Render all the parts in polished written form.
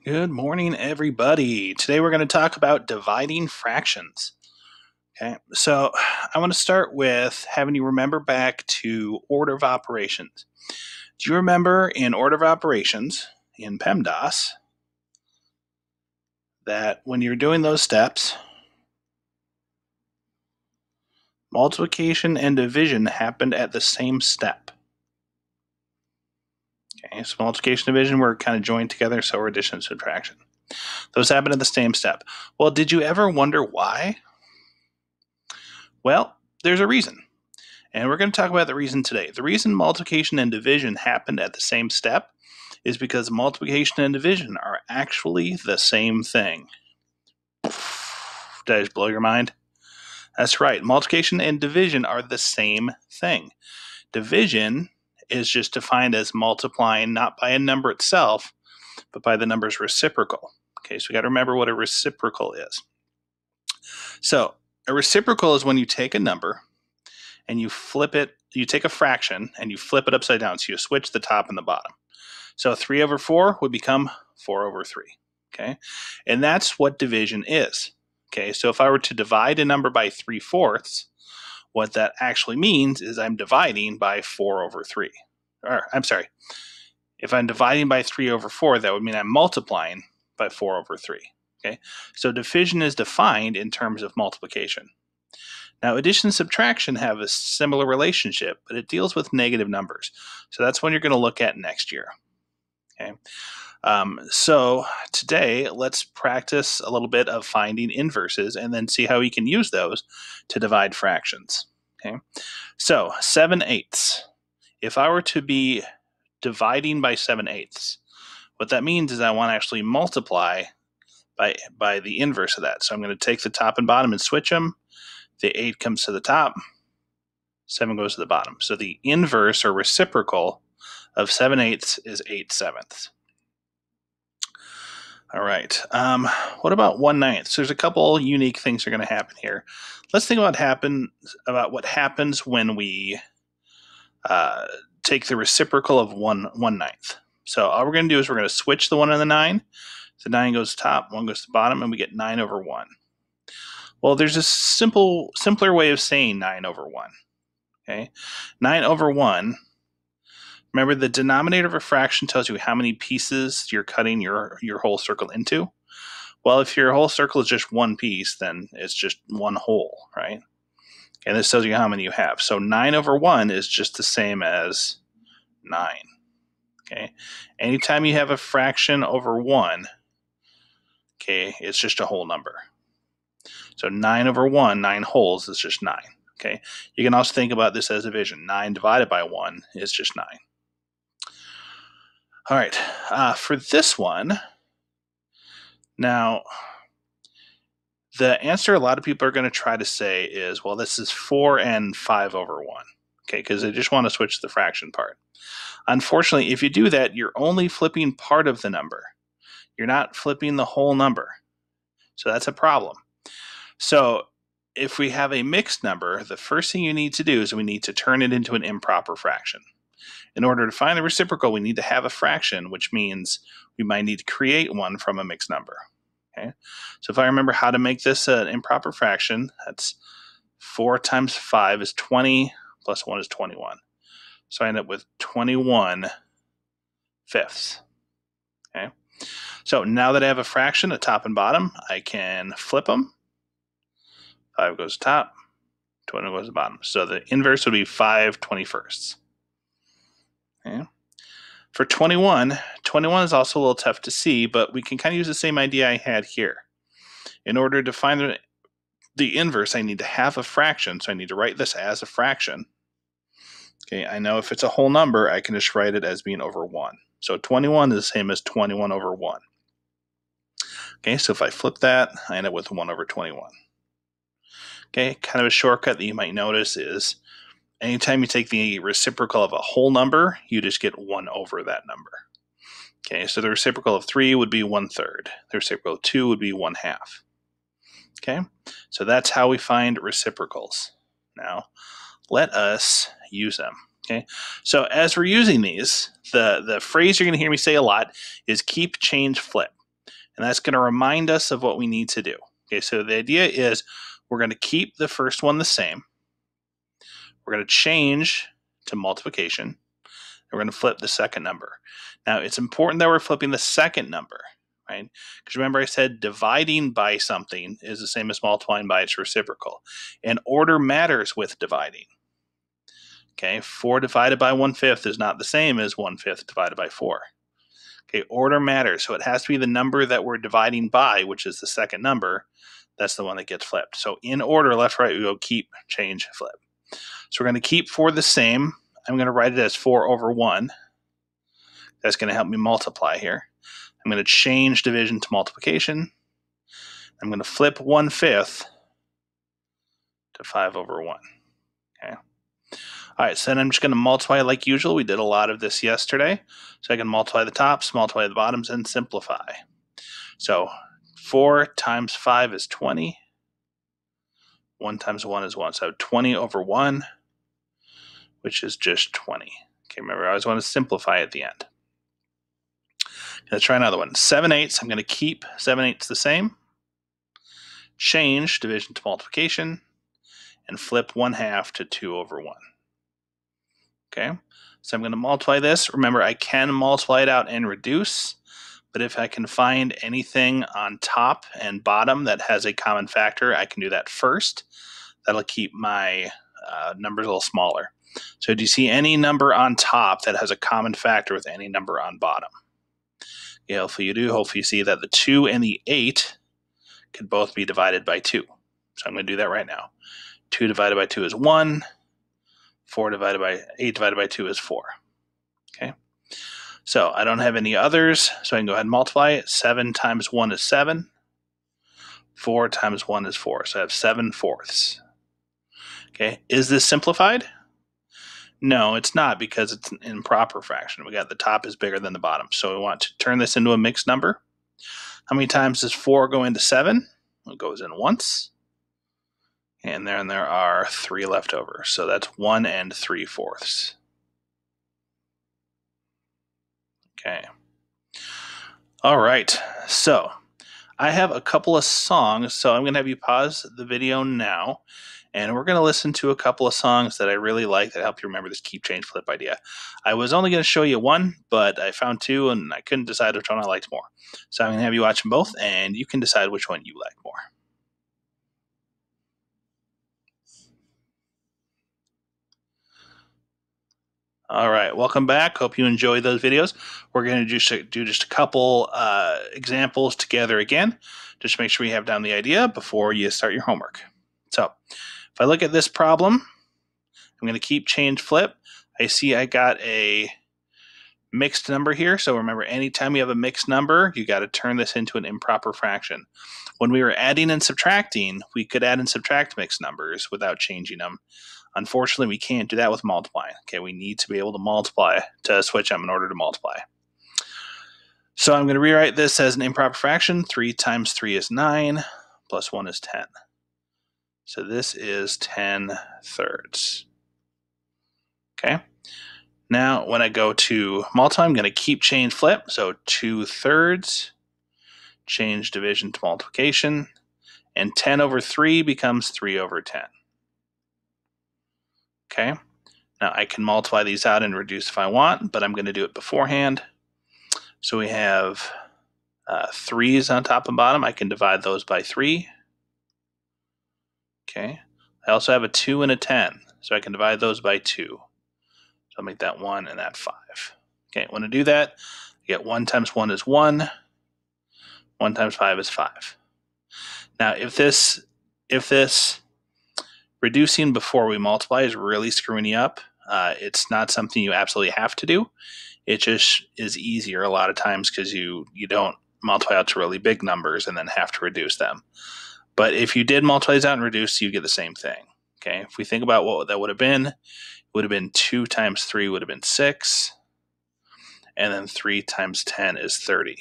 Good morning, everybody. Today we're going to talk about dividing fractions. Okay, so I want to start with having you remember back to order of operations. Do you remember in order of operations in PEMDAS that when you're doing those steps, multiplication and division happened at the same step? Okay, so multiplication and division were kind of joined together, so were addition and subtraction. Those happen at the same step. Well, did you ever wonder why? Well, there's a reason. And we're going to talk about the reason today. The reason multiplication and division happened at the same step is because multiplication and division are actually the same thing. Did I just blow your mind? That's right. Multiplication and division are the same thing. Division is just defined as multiplying not by a number itself, but by the number's reciprocal. Okay, so we got to remember what a reciprocal is. So a reciprocal is when you take a number and you flip it, you take a fraction and you flip it upside down. So you switch the top and the bottom. So 3 over 4 would become 4 over 3. Okay. And that's what division is. Okay. So if I were to divide a number by 3/4, what that actually means is I'm dividing by 4 over 3. Or I'm sorry. If I'm dividing by 3 over 4, that would mean I'm multiplying by 4 over 3. Okay. So division is defined in terms of multiplication. Now, addition and subtraction have a similar relationship, but it deals with negative numbers. So that's one you're going to look at next year. Okay. So today, let's practice a little bit of finding inverses and then see how we can use those to divide fractions. Okay. So 7/8. If I were to be dividing by 7/8, what that means is I want to actually multiply by the inverse of that. So I'm going to take the top and bottom and switch them. The 8 comes to the top, 7 goes to the bottom. So the inverse or reciprocal of 7/8 is 8/7. All right. What about 1/9? So there's a couple unique things that are going to happen here. Let's think about what happens when we take the reciprocal of 1/9. So all we're going to do is we're going to switch the 1 and the 9. The 9 goes to the top, 1 goes to the bottom, and we get 9 over 1. Well, there's a simpler way of saying 9 over 1. Okay, 9 over 1. Remember, the denominator of a fraction tells you how many pieces you're cutting your whole circle into. Well, if your whole circle is just one piece, then it's just one whole, right? And this tells you how many you have. So 9 over 1 is just the same as 9. Okay, anytime you have a fraction over 1, okay, it's just a whole number. So 9 over 1, 9 wholes is just 9. Okay, you can also think about this as division. 9 divided by 1 is just 9. All right, for this one, now, the answer a lot of people are going to try to say is, well, this is 4 and 5 over 1. Okay, because they just want to switch the fraction part. Unfortunately, if you do that, you're only flipping part of the number. You're not flipping the whole number. So that's a problem. So if we have a mixed number, the first thing you need to do is we need to turn it into an improper fraction. In order to find the reciprocal, we need to have a fraction, which means we might need to create one from a mixed number. Okay, so if I remember how to make this an improper fraction, that's 4 times 5 is 20, plus 1 is 21. So I end up with 21/5. Okay, so now that I have a fraction, a top and bottom, I can flip them. 5 goes to top, 20 goes to the bottom. So the inverse would be 5/21. Okay. For 21 is also a little tough to see, but we can kind of use the same idea I had here. In order to find the inverse, I need to have a fraction, so I need to write this as a fraction. Okay, I know if it's a whole number, I can just write it as being over 1. So 21 is the same as 21 over 1. Okay, so if I flip that, I end up with 1 over 21. Okay, kind of a shortcut that you might notice is anytime you take the reciprocal of a whole number, you just get 1 over that number. Okay, so the reciprocal of 3 would be 1/3. The reciprocal of 2 would be 1/2. Okay, so that's how we find reciprocals. Now, let us use them. Okay, so as we're using these, the phrase you're going to hear me say a lot is keep, change, flip. And that's going to remind us of what we need to do. Okay, so the idea is we're going to keep the first one the same. We're going to change to multiplication. And we're going to flip the second number. Now, it's important that we're flipping the second number, right? Because remember I said dividing by something is the same as multiplying by its reciprocal. And order matters with dividing. Okay, 4 divided by 1/5 is not the same as 1/5 divided by 4. Okay, order matters. So it has to be the number that we're dividing by, which is the second number. That's the one that gets flipped. So in order, left, right, we go keep, change, flip. So we're going to keep 4 the same. I'm going to write it as 4 over 1. That's going to help me multiply here. I'm going to change division to multiplication. I'm going to flip 1/5 to 5 over 1. Okay. All right, so then I'm just going to multiply like usual. We did a lot of this yesterday. So I can multiply the tops, multiply the bottoms, and simplify. So 4 times 5 is 20. 1 times 1 is 1. So 20 over 1, which is just 20. Okay, remember, I always want to simplify at the end. Let's try another one. 7/8. I'm going to keep 7/8 the same. Change division to multiplication. And flip 1/2 to 2 over 1. Okay, so I'm going to multiply this. Remember, I can multiply it out and reduce, but if I can find anything on top and bottom that has a common factor, I can do that first. That'll keep my numbers a little smaller. So do you see any number on top that has a common factor with any number on bottom? Yeah, hopefully you do. Hopefully you see that the 2 and the 8 could both be divided by 2. So I'm going to do that right now. 2 divided by 2 is 1. 8 divided by 2 is 4. Okay. So I don't have any others, so I can go ahead and multiply it. 7 times 1 is 7. 4 times 1 is 4. So I have 7/4. Okay. Is this simplified? No, it's not, because it's an improper fraction. We got the top is bigger than the bottom. So we want to turn this into a mixed number. How many times does 4 go into 7? It goes in once. And then there are 3 left over. So that's 1 3/4. Okay. All right. So I have a couple of songs. So I'm going to have you pause the video now. And we're going to listen to a couple of songs that I really like that help you remember this keep, change, flip idea. I was only going to show you one, but I found 2 and I couldn't decide which one I liked more. So I'm going to have you watch them both and you can decide which one you like more. All right, welcome back. Hope you enjoyed those videos. We're going to do just a couple examples together again, just to make sure we have down the idea before you start your homework. So if I look at this problem, I'm going to keep, change, flip. I see I got a mixed number here. So remember, anytime you have a mixed number, you got to turn this into an improper fraction. When we were adding and subtracting, we could add and subtract mixed numbers without changing them. Unfortunately, we can't do that with multiplying. Okay, we need to be able to multiply to switch them in order to multiply. So I'm going to rewrite this as an improper fraction. 3 times 3 is 9, plus 1 is 10. So this is 10/3. Okay. Now, when I go to multiply, I'm going to keep, change, flip. So 2/3, change division to multiplication, and 10 over 3 becomes 3 over 10. Okay. Now I can multiply these out and reduce if I want, but I'm going to do it beforehand. So we have 3's on top and bottom. I can divide those by 3. Okay. I also have a 2 and a 10, so I can divide those by 2. So I'll make that 1 and that 5. Okay, when I do that, I get 1 times 1 is 1. 1 times 5 is 5. Now, if this reducing before we multiply is really screwing you up, it's not something you absolutely have to do. It just is easier a lot of times because you don't multiply out to really big numbers and then have to reduce them. But if you did multiply these out and reduce, you get the same thing. Okay, if we think about what that would have been, it would have been 2 times 3 would have been 6. And then 3 times 10 is 30.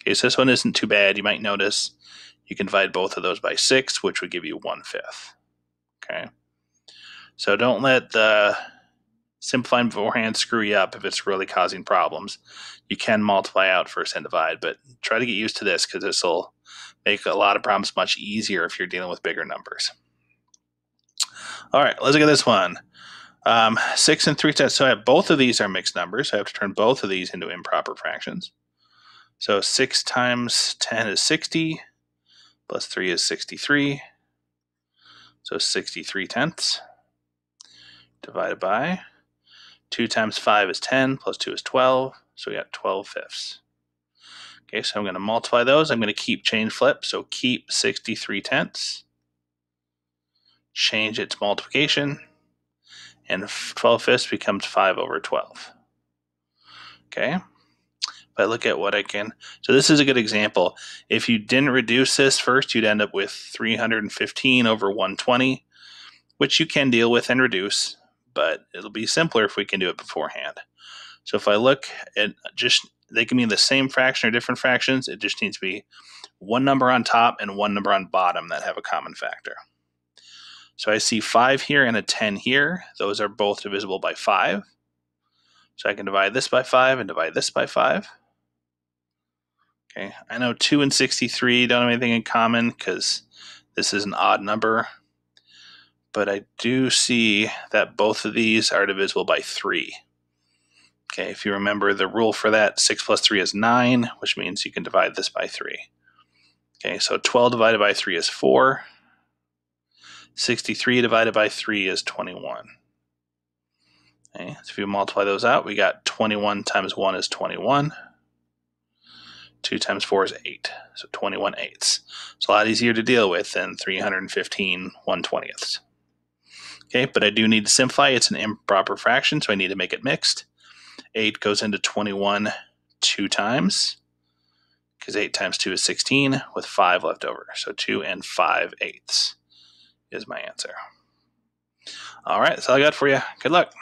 Okay, so this one isn't too bad. You might notice you can divide both of those by 6, which would give you 1/5. Okay, so don't let the simplifying beforehand screw you up if it's really causing problems. You can multiply out first and divide, but try to get used to this because this will make a lot of problems much easier if you're dealing with bigger numbers. All right, let's look at this one. 6 and 3 tenths. So I have both of these are mixed numbers. So I have to turn both of these into improper fractions. So 6 times 10 is 60, plus 3 is 63. So 63 tenths divided by 2 times 5 is 10, plus 2 is 12. So we got 12 fifths. Okay, so I'm going to multiply those. I'm going to keep change flip. So keep 63 tenths. Change its multiplication. And 12 fifths becomes 5 over 12. Okay. If I look at what I can, so this is a good example. If you didn't reduce this first, you'd end up with 315 over 120, which you can deal with and reduce, but it'll be simpler if we can do it beforehand. So if I look at just, they can be the same fraction or different fractions. It just needs to be one number on top and one number on bottom that have a common factor. So I see 5 here and a 10 here. Those are both divisible by 5. So I can divide this by 5 and divide this by 5. Okay, I know 2 and 63 don't have anything in common because this is an odd number. But I do see that both of these are divisible by 3. Okay, if you remember the rule for that, 6 plus 3 is 9, which means you can divide this by 3. Okay, so 12 divided by 3 is 4. 63 divided by 3 is 21. Okay, so if you multiply those out, we got 21 times 1 is 21. 2 times 4 is 8, so 21 eighths. It's a lot easier to deal with than 315 1/20ths. Okay, but I do need to simplify. It's an improper fraction, so I need to make it mixed. 8 goes into 21 2 times, because 8 times 2 is 16, with 5 left over. So 2 and 5 eighths is my answer. All right, that's all I got for you. Good luck.